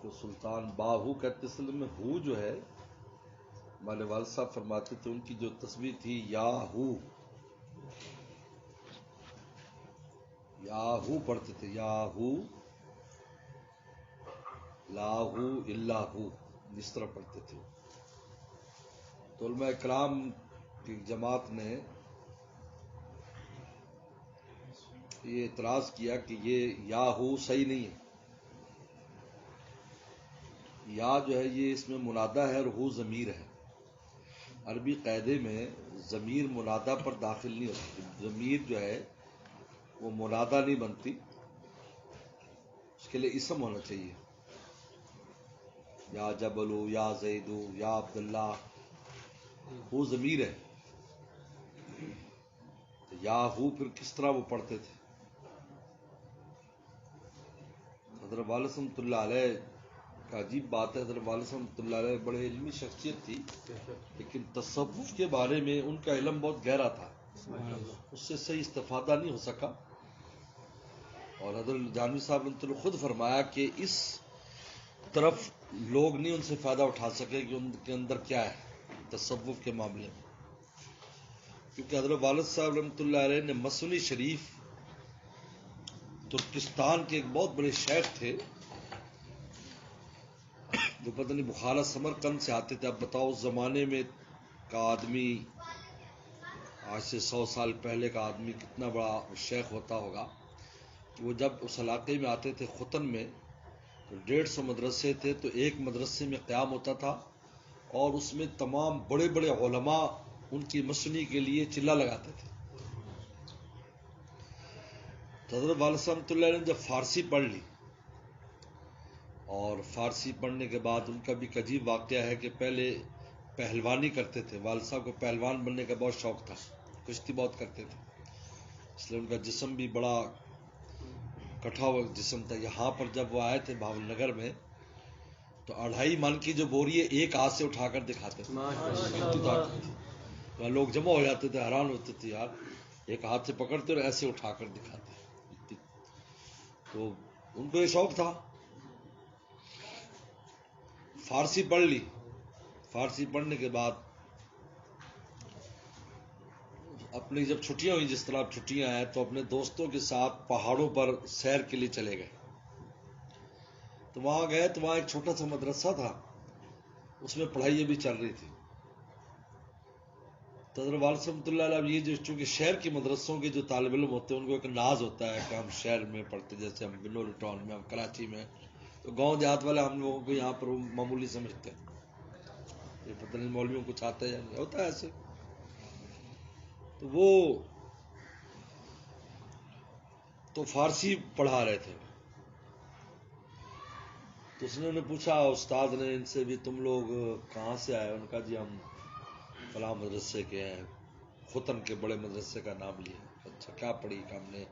کو سلطان باہو کہتے اصل میں ہو جو ہے ہمارے والد صاحب فرماتے تھے ان کی جو تصویر تھی یاہو پڑھتے تھے یاہو لاہو اللہ اس طرح پڑھتے تھے. تو علماء کرام کی جماعت نے یہ اعتراض کیا کہ یہ یاہو صحیح نہیں ہے. یا جو ہے یہ اس میں منادہ ہے اور ہو ضمیر ہے. عربی قاعدے میں ضمیر منادہ پر داخل نہیں ہوتی. ضمیر جو ہے وہ منادہ نہیں بنتی, اس کے لیے اسم ہونا چاہیے. یا جبلو یا زیدو یا عبداللہ وہ ضمیر ہے. یا ہو پھر کس طرح وہ پڑھتے تھے. حضرت والد رحمۃ اللہ علیہ کا عجیب بات ہے, حضرت والد رحمۃ اللہ علیہ بڑے علمی شخصیت تھی, لیکن تصوف کے بارے میں ان کا علم بہت گہرا تھا, اس سے صحیح استفادہ نہیں ہو سکا. اور حضرت جانوی صاحب نے تو خود فرمایا کہ اس طرف لوگ نہیں ان سے فائدہ اٹھا سکے کہ ان کے اندر کیا ہے تصوف کے معاملے میں, کیونکہ حضرت والد صاحب رحمۃ اللہ علیہ نے مسنی شریف ترکستان کے ایک بہت بڑے شیخ تھے جو پتہ نہیں بخارا سمرقند سے آتے تھے. اب بتاؤ اس زمانے میں کا آدمی, آج سے 100 سال پہلے کا آدمی کتنا بڑا شیخ ہوتا ہوگا کہ وہ جب اس علاقے میں آتے تھے ختن میں تو 150 مدرسے تھے, تو ایک مدرسے میں قیام ہوتا تھا اور اس میں تمام بڑے بڑے علماء ان کی مسنی کے لیے چلہ لگاتے تھے. تو حضرت والد رحمۃ اللہ نے جب فارسی پڑھ لی, اور فارسی پڑھنے کے بعد ان کا بھی ایک عجیب واقعہ ہے کہ پہلے پہلوانی کرتے تھے. والد صاحب کو پہلوان بننے کا بہت شوق تھا, کشتی بہت کرتے تھے, اس لیے ان کا جسم بھی بڑا کٹھا ہوا جسم تھا. یہاں پر جب وہ آئے تھے بھاول نگر میں تو 2.5 من کی جو بوری ہے ایک ہاتھ سے اٹھا کر دکھاتے تھے. لوگ جمع ہو جاتے تھے, حیران ہوتے تھے, یار ایک ہاتھ سے پکڑتے اور ایسے اٹھا کر دکھاتے. تو ان کو یہ شوق تھا. فارسی پڑھ لی. فارسی پڑھنے کے بعد اپنی جب چھٹیاں ہوئی, جس طرح چھٹیاں آئیں, تو اپنے دوستوں کے ساتھ پہاڑوں پر سیر کے لیے چلے گئے. تو وہاں گئے تو وہاں ایک چھوٹا سا مدرسہ تھا, اس میں پڑھائی بھی چل رہی تھی. تو حضرت والد رحمۃ اللہ علیہ یہ جو چونکہ شہر کے مدرسوں کے جو طالب علم ہوتے ہیں ان کو ایک ناز ہوتا ہے کہ ہم شہر میں پڑھتے, جیسے ہم بنول ٹاؤن میں, ہم کراچی میں, تو گاؤں دیہات والے ہم لوگوں کو یہاں پر معمولی سمجھتے ہیں, یہ پتہ نہیں مولویوں کچھ آتا ہے یا نہیں ہوتا ہے ایسے. تو وہ تو فارسی پڑھا رہے تھے. تو اس نے انہیں پوچھا استاد نے ان سے بھی, تم لوگ کہاں سے آئے؟ ان کا جی ہم فلاں مدرسے کے ہیں. ختن کے بڑے مدرسے کا نام لیا. اچھا کیا پڑھی؟ کہ ہم نے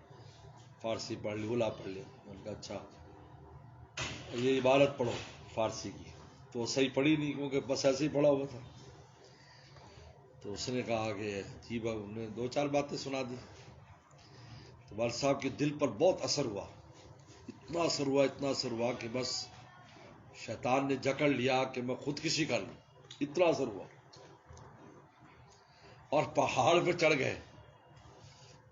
فارسی پڑھ لی, اولا پڑھ لی. ان کا اچھا یہ عبارت پڑھو فارسی کی. تو وہ صحیح پڑھی نہیں کیونکہ بس ایسے ہی پڑھا ہوا تھا. تو اس نے کہا کہ جی بھائی, انہوں نے 2-4 باتیں سنا دی. تو والد صاحب کے دل پر بہت اثر ہوا, اتنا اثر ہوا کہ بس شیطان نے جکڑ لیا کہ میں خودکشی کر لوں, اتنا اثر ہوا. اور پہاڑ پہ چڑھ گئے.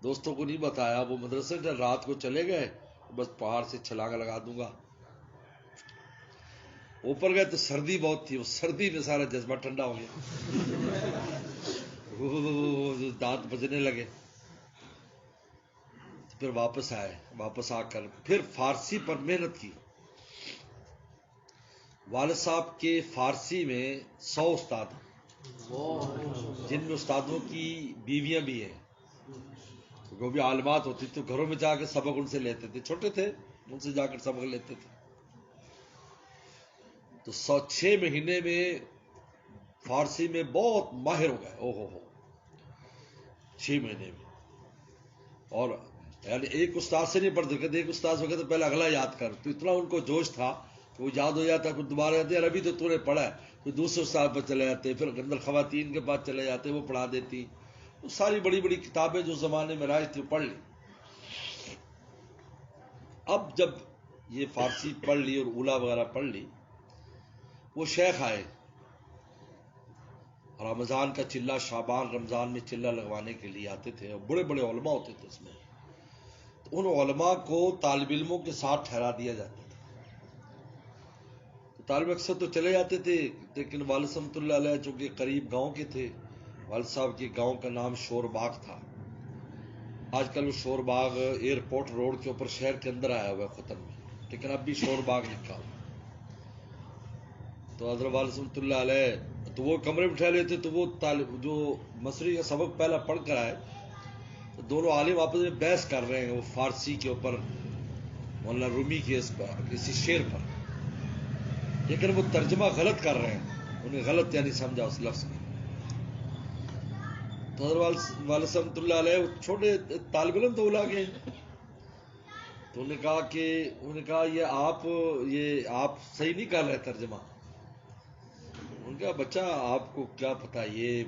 دوستوں کو نہیں بتایا, وہ مدرسے سے رات کو چلے گئے, بس پہاڑ سے چھلانگ لگا دوں گا. اوپر گئے تو سردی بہت تھی, وہ سردی میں سارا جذبہ ٹھنڈا ہو گیا, دانت بجنے لگے. پھر واپس آئے, واپس آ کر پھر فارسی پر محنت کی. والد صاحب کے فارسی میں 100 استاد ہیں, جن میں استادوں کی بیویاں بھی ہیں, وہ بھی عالمات ہوتی, تو گھروں میں جا کے سبق ان سے لیتے تھے. چھوٹے تھے, ان سے جا کر سبق لیتے تھے. تو 6 مہینے میں فارسی میں بہت ماہر ہو گئے. ہو 6 مہینے میں. اور یعنی ایک استاد سے نہیں پڑھتے, کہتے ایک استاد ہو گیا تو پہلے اگلا یاد کر. تو اتنا ان کو جوش تھا کہ وہ یاد ہو جاتا, پھر دوبارہ جاتے, یار ابھی تو نے پڑھا ہے, پھر دوسرے استاد پر چلے جاتے, پھر اندر خواتین کے پاس چلے جاتے, وہ پڑھا دیتی. وہ ساری بڑی بڑی کتابیں جو زمانے میں رائج تھی وہ پڑھ لی. اب جب یہ فارسی پڑھ لی اور اولا وغیرہ پڑھ لی. وہ شیخ آئے رمضان کا چلہ، شعبان رمضان میں چلہ لگوانے کے لیے آتے تھے، اور بڑے بڑے علماء ہوتے تھے اس میں. تو ان علماء کو طالب علموں کے ساتھ ٹھہرا دیا جاتا تھا. تو طالب اکثر تو چلے جاتے تھے، لیکن والد رحمۃ اللہ علیہ چونکہ قریب گاؤں کے تھے، والد صاحب کے گاؤں کا نام شور باغ تھا. آج کل وہ شور باغ ایئرپورٹ روڈ کے اوپر شہر کے اندر آیا ہوا ہے ختم میں، لیکن اب بھی شور باغ لکھا ہوا. تو حضرت والد رحمۃ اللہ علیہ تو وہ کمرے میں ٹھہرے تھے. تو وہ طالب جو مصری کا سبق پہلا پڑھ کر آئے، تو دونوں عالم آپس میں بحث کر رہے ہیں وہ فارسی کے اوپر، مولانا رومی کے کسی شعر پر، لیکن وہ ترجمہ غلط کر رہے ہیں، انہیں غلط یعنی سمجھا اس لفظ کو. تو حضرت والد رحمۃ اللہ علیہ چھوٹے طالب علم تو اولا گئے، تو انہوں نے کہا یہ آپ صحیح نہیں کر رہے ترجمہ. ان کا بچہ آپ کو کیا پتا، یہ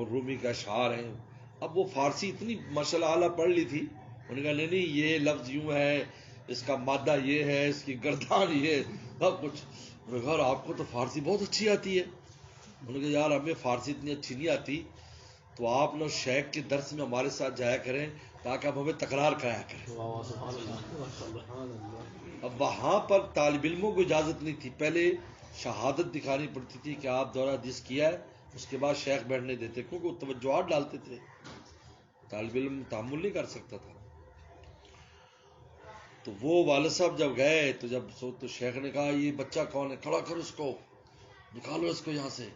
رومی کا اشعار ہے. اب وہ فارسی اتنی ماشاءاللہ اعلیٰ پڑھ لی تھی، انہوں نے کہا نہیں یہ لفظ یوں ہے، اس کا مادہ یہ ہے، اس کی گردان یہ سب کچھ. انہوں نے کہا آپ کو تو فارسی بہت اچھی آتی ہے. انہوں نے کہا یار ہمیں فارسی اتنی اچھی نہیں آتی، تو آپ نے شیخ کے درس میں ہمارے ساتھ جایا کریں تاکہ آپ ہمیں تکرار کرایا کریں. اب وہاں پر طالب علموں کو اجازت نہیں تھی، پہلے شہادت دکھانی پڑتی تھی کہ آپ دورہ حدیث کیا ہے، اس کے بعد شیخ بیٹھنے دیتے، کیونکہ وہ توجہات ڈالتے تھے، طالب علم تحمل نہیں کر سکتا تھا. تو وہ والد صاحب جب گئے تو شیخ نے کہا یہ بچہ کون ہے، کھڑا کر اس کو، نکالو اس کو یہاں سے.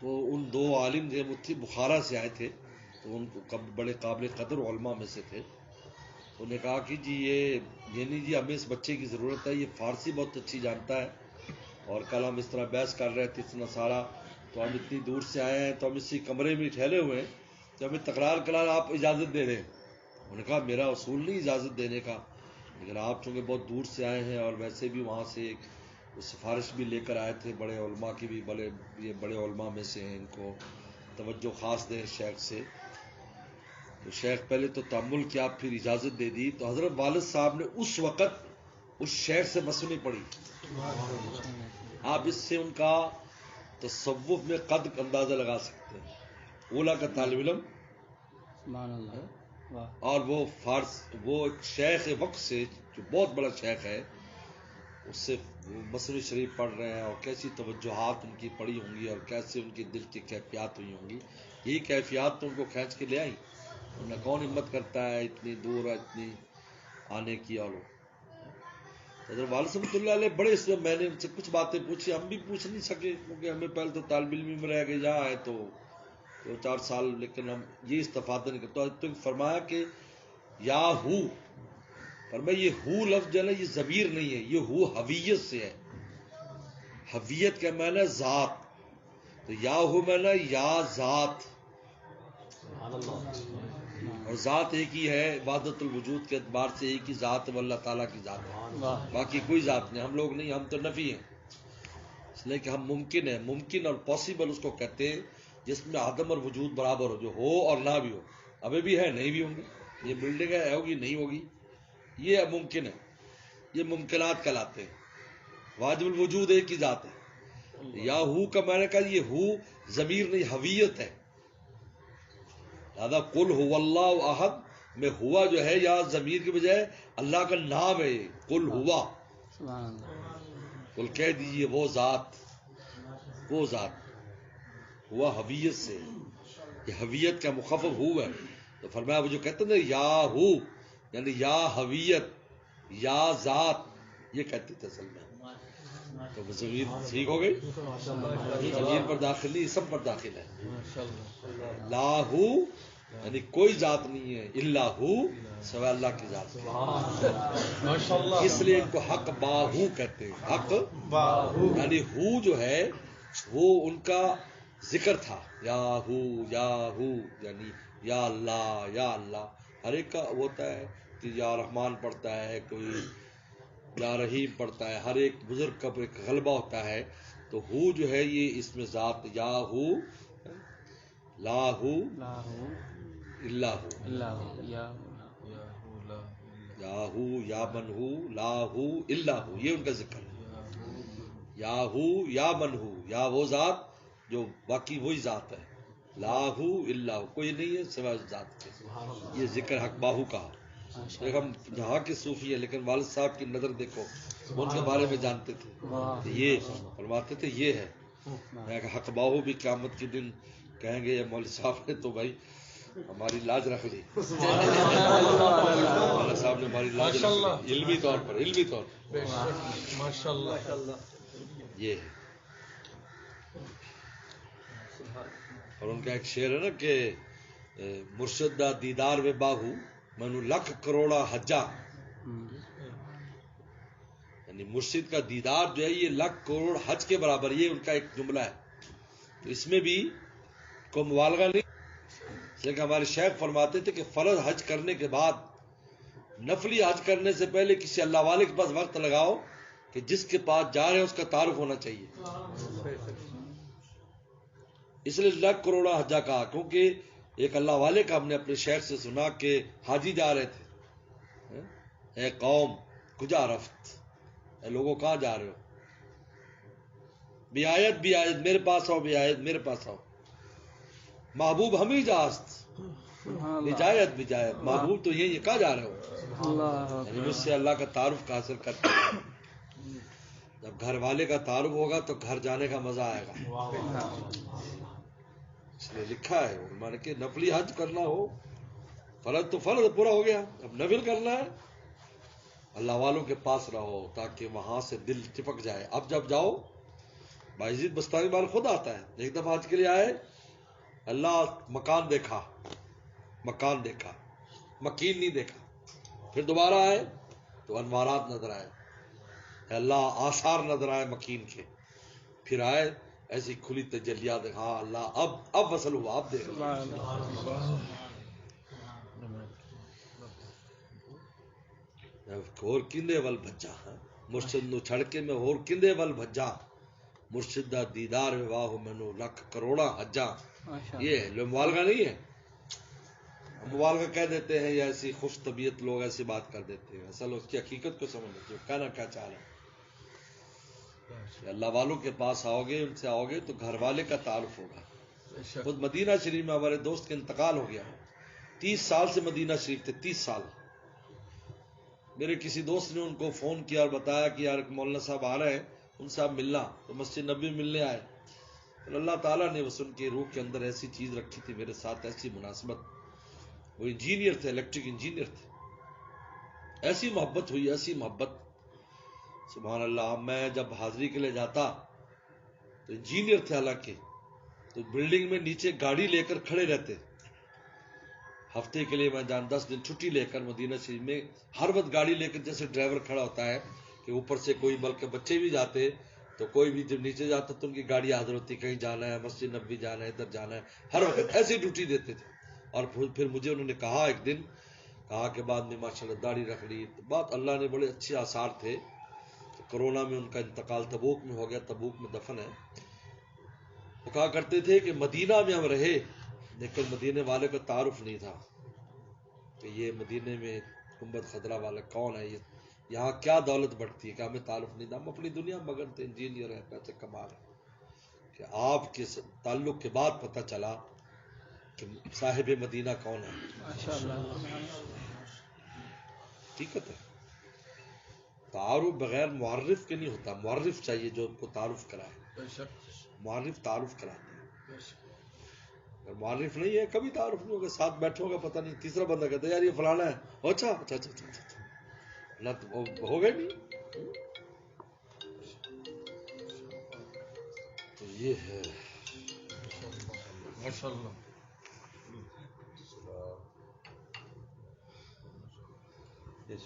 تو ان دو عالم تھے، مفتی بخارا سے آئے تھے، تو ان کو بڑے قابل قدر علماء میں سے تھے. تو نے کہا کہ جی یہ نہیں جی، ہمیں اس بچے کی ضرورت ہے، یہ فارسی بہت اچھی جانتا ہے، اور کل ہم اس طرح بحث کر رہے تھے اتنا سارا، تو ہم اتنی دور سے آئے ہیں، تو ہم اسی کمرے میں ٹھہرے ہوئے ہیں، تو ہمیں تکرار کرانا آپ اجازت دے رہے ہیں. انہوں نے کہا میرا اصول نہیں اجازت دینے کا، لیکن آپ چونکہ بہت دور سے آئے ہیں، اور ویسے بھی وہاں سے ایک سفارش بھی لے کر آئے تھے بڑے علماء کی بھی، یہ بڑے علماء میں سے ہیں، ان کو توجہ خاص دیں شیخ سے. تو شیخ پہلے تو تحمل کیا، پھر اجازت دے دی. تو حضرت والد صاحب نے اس وقت اس شیخ سے مسئلے پڑھی. آپ اس سے ان کا تصوف میں قد اندازہ لگا سکتے ہیں. اولا کا طالب علم اور وہ ایک شیخ وقت سے جو بہت بڑا شیخ ہے، اس سے مسئلے شریف پڑھ رہے ہیں، اور کیسی توجہات ان کی پڑھی ہوں گی، اور کیسے ان کی دل کی کیفیات ہوئی ہوں گی. یہی کیفیات تو ان کو کھینچ کے لے آئی، ورنہ کون ہمت کرتا ہے اتنی دور اتنی آنے کی. اور حضرت والد رحمۃ اللہ علیہ بڑے، اس میں نے ان سے کچھ باتیں پوچھی، ہم بھی پوچھ نہیں سکے کیونکہ ہمیں پہلے تو طالب علم میں رہ گئے، جہاں آئے تو 2-4 سال، لیکن ہم یہ استفادہ نہیں کرتے. تو فرمایا کہ یا ہو، فرمایا یہ ہو لفظ جو ہے نا، یہ ضمیر نہیں ہے، یہ ہو حویت سے ہے. حویت کا معنی ذات، تو یا ہو معنی یا ذات، اور ذات ایک ہی ہے، وحدت الوجود کے اعتبار سے ایک ہی ذات ہے، اللہ تعالیٰ کی ذات ہے، باقی کوئی ذات نہیں. ہم لوگ نہیں، ہم تو نفی ہیں، اس لیے کہ ہم ممکن ہیں. ممکن اور پاسبل اس کو کہتے ہیں جس میں عدم اور وجود برابر ہو، جو ہو اور نہ بھی ہو. ابھی بھی ہے، نہیں بھی ہوں گی، یہ بلڈنگ ہے، ہوگی نہیں ہوگی، یہ ممکن ہے، یہ ممکنات کہلاتے ہیں. واجب الوجود ایک ہی ذات ہے. یا ہو کا میں نے کہا یہ ہو ضمیر نہیں، حویت ہے. لہذا قل هو اللہ احد میں ہوا جو ہے یا ضمیر کے بجائے اللہ کا نام ہے. قل ہوا، قل کہہ دیجیے وہ ذات ہوا حویت سے، یہ حویت کا مخفف ہو ہے. تو فرمایا وہ جو کہتے ہیں نا یا ہو یعنی یا حویت یا ذات، یہ کہتے تھے اصل میں. تو ضمیر ٹھیک ہو گئی، ضمیر پر داخل نہیں، سب پر داخل ہے. لاہو یعنی کوئی ذات نہیں ہے، الا ہو سوائے اللہ کی ذات. اس لیے ان کو حق باہو کہتے ہیں. حق یعنی ہو جو ہے وہ ان کا ذکر تھا، یا ہو یعنی یا اللہ. ہر ایک کا ہوتا ہے کہ یا رحمان پڑھتا ہے، کوئی یا رحیم پڑھتا ہے، ہر ایک بزرگ کا ایک غلبہ ہوتا ہے. تو ہو جو ہے یہ اس میں ذات، یا ہو لا ہو الا ہو، یا ہو یا من ہو لا ہو الا ہو، یہ ان کا ذکر ہے. یا ہو یا من ہو، یا وہ ذات جو باقی وہی ذات ہے، لا ہو الا ہو، کوئی نہیں ہے سوائے اس ذات کے. یہ ذکر حق باہو کا. دیکھ ہم یہاں کے صوفی ہیں لیکن والد صاحب کی نظر دیکھو، وہ ان کے بارے میں جانتے تھے. یہ فرماتے تھے یہ ہے. میں حق باہو بھی قیامت کے دن کہیں گے یہ مولوی صاحب نے تو بھائی ہماری لاج رکھ لی. مولانا صاحب نے ہماری لاج رکھ لی علمی طور پر، علمی طور پر. یہ ہے. اور ان کا ایک شعر ہے نا کہ مرشد دا دیدار وے باہو منو لکھ کروڑا حجا، یعنی مرشد کا دیدار جو ہے یہ لاکھ کروڑ حج کے برابر. یہ ان کا ایک جملہ ہے. تو اس میں بھی کوئی مبالغہ نہیں، لیکن ہمارے شیخ فرماتے تھے کہ فرض حج کرنے کے بعد نفلی حج کرنے سے پہلے کسی اللہ والے کے پاس وقت لگاؤ کہ جس کے پاس جا رہے ہیں اس کا تعارف ہونا چاہیے. اس لیے لاکھ کروڑا حجا کہا، کیونکہ ایک اللہ والے کا ہم نے اپنے شیخ سے سنا کہ حاجی جا رہے تھے. اے قوم کجا رفت، اے لوگوں کہاں جا رہے ہو؟ بیایت بیایت میرے پاس آؤ، بیایت میرے پاس آؤ. محبوب ہم ہی جاست بجایت بجایت، محبوب تو یہ کہاں جا رہے ہو؟ یعنی مجھ سے اللہ کا تعارف حاصل کرتے ہیں. جب گھر والے کا تعارف ہوگا تو گھر جانے کا مزہ آئے گا. اس لیے لکھا ہے علماء نے کہ نفلی حج کرنا ہو، فرض تو فرض پورا ہو گیا، اب نفل کرنا ہے اللہ والوں کے پاس رہو تاکہ وہاں سے دل چپک جائے. اب جب جاؤ، باعزید بستانی بار خود آتا ہے، ایک دفعہ حج کے لیے آئے، اللہ مکان دیکھا، مکان دیکھا، مکین نہیں دیکھا. پھر دوبارہ آئے تو انوارات نظر آئے، اللہ آثار نظر آئے مکین کے. پھر آئے ایسی کھلی تجلیات، ہاں اللہ اب وصل ہوا، اب دیکھ. اور کندے ول بھجا، مرشد نو چھڑ کے میں اور کندے ول بھجا، مرشد دا دیدار واہ مینو لکھ کروڑا حجا. یہ ہے جو مبالغہ نہیں ہے. مبالغہ کہہ دیتے ہیں یا ایسی خوش طبیعت لوگ ایسی بات کر دیتے ہیں، اصل اس کی حقیقت کو سمجھ لیتے ہو کہنا کیا چاہ رہے ہیں. اللہ والوں کے پاس آؤ گے، ان سے آؤ گے تو گھر والے کا تعارف ہوگا. خود مدینہ شریف میں ہمارے دوست کا انتقال ہو گیا، 30 سال سے مدینہ شریف تھے، 30 سال. میرے کسی دوست نے ان کو فون کیا اور بتایا کہ یار مولانا صاحب آ رہے ہیں، ان سے آپ ملنا. تو مسجد نبی ملنے آئے. اور اللہ تعالیٰ نے بس ان کی روح کے اندر ایسی چیز رکھی تھی میرے ساتھ، ایسی مناسبت. وہ انجینئر تھے، الیکٹرک انجینئر تھے. ایسی محبت ہوئی، ایسی محبت، سبحان اللہ. میں جب حاضری کے لیے جاتا تو انجینئر تھے حالانکہ، تو بلڈنگ میں نیچے گاڑی لے کر کھڑے رہتے. ہفتے کے لیے میں 10 دن چھٹی لے کر مدینہ شریف میں ہر وقت گاڑی لے کر، جیسے ڈرائیور کھڑا ہوتا ہے کہ اوپر سے کوئی بلکہ بچے بھی جاتے تو کوئی بھی جب نیچے جاتا تو ان کی گاڑی حاضر ہوتی، کہیں جانا ہے، مسجد نبوی جانا ہے، ادھر جانا ہے، ہر وقت ایسی ڈیوٹی دیتے تھے. اور پھر مجھے انہوں نے کہا ایک دن، کہا کہ بعد میں ماشاءاللہ داڑھی رکھ لی. بات اللہ نے بڑے اچھے آثار تھے. کرونا میں ان کا انتقال تبوک میں ہو گیا، تبوک میں دفن ہے. وہ کہا کرتے تھے کہ مدینہ میں ہم رہے لیکن مدینے والے کا تعارف نہیں تھا کہ یہ مدینے میں گنبد خضرا والا کون ہے، یہاں کیا دولت بڑھتی ہے، کہ ہمیں تعارف نہیں تھا. ہم اپنی دنیا مگن تھے، انجینئر ہیں، پیسے کما رہے. کہ آپ کے تعلق کے بعد پتہ چلا کہ صاحب مدینہ کون ہے. حقیقت ہے. تعارف بغیر معرف کے نہیں ہوتا، معرف چاہیے جو ان کو تعارف کرائے. معرف تعارف کراتے ہیں. اگر معرف نہیں ہے کبھی تعارف نہیں ہوگا. ساتھ بیٹھو گا پتہ نہیں، تیسرا بندہ کہتا ہے یار یہ فلانا ہے، اچھا اچھا اچھا اچھا اچھا، نہ تو ہو گئے نہیں. تو یہ ہے ماشاءاللہ. یہ